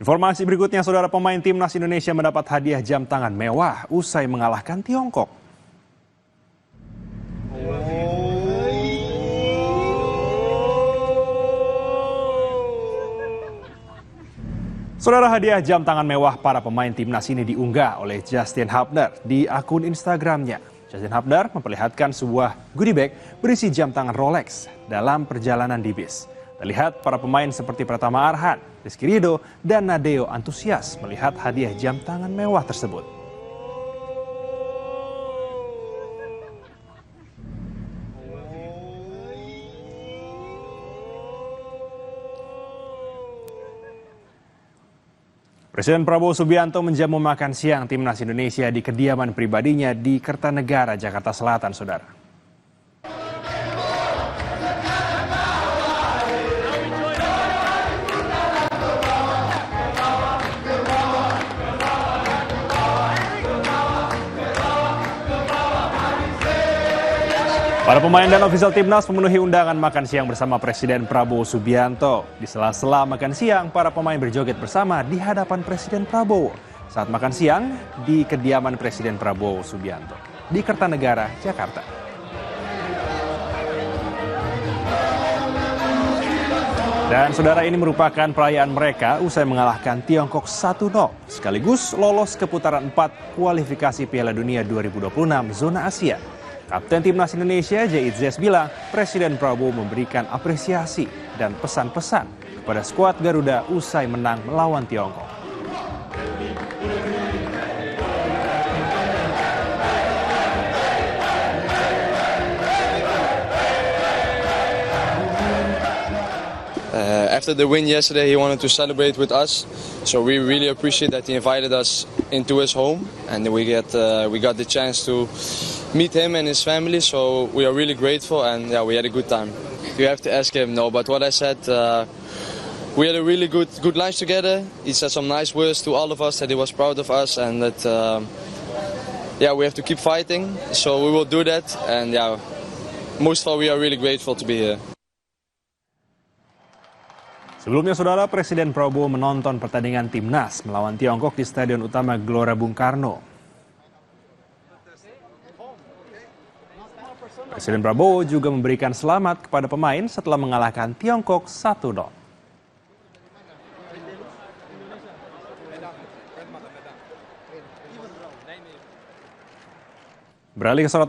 Informasi berikutnya, saudara, pemain timnas Indonesia mendapat hadiah jam tangan mewah usai mengalahkan Tiongkok. Saudara, hadiah jam tangan mewah para pemain timnas ini diunggah oleh Justin Hubner di akun Instagramnya. Justin Hubner memperlihatkan sebuah goodie bag berisi jam tangan Rolex dalam perjalanan di bis. Terlihat para pemain seperti Pratama Arhan, Rizky Ridho, dan Nadeo antusias melihat hadiah jam tangan mewah tersebut. Presiden Prabowo Subianto menjamu makan siang timnas Indonesia di kediaman pribadinya di Kertanegara, Jakarta Selatan, saudara. Para pemain dan ofisial timnas memenuhi undangan makan siang bersama Presiden Prabowo Subianto. Di sela-sela makan siang, para pemain berjoget bersama di hadapan Presiden Prabowo saat makan siang di kediaman Presiden Prabowo Subianto di Kertanegara, Jakarta. Dan saudara, ini merupakan perayaan mereka usai mengalahkan Tiongkok 1-0 sekaligus lolos ke putaran 4 kualifikasi Piala Dunia 2026 zona Asia. Kapten Timnas Indonesia J.I. Zes bilang Presiden Prabowo memberikan apresiasi dan pesan-pesan kepada skuad Garuda usai menang melawan Tiongkok. After the win yesterday, he wanted to celebrate with us, so we really appreciate that he invited us into his home, and we got the chance to meet him and his family. So we are really grateful, and yeah, we had a good time. You have to ask him, no, but what I said, we had a really good lunch together. He said some nice words to all of us, that he was proud of us, and that yeah, we have to keep fighting. So we will do that, and yeah, most of all, we are really grateful to be here. Sebelumnya, saudara, Presiden Prabowo menonton pertandingan timnas melawan Tiongkok di Stadion Utama Gelora Bung Karno. Presiden Prabowo juga memberikan selamat kepada pemain setelah mengalahkan Tiongkok 1-0. Beralih ke sorotan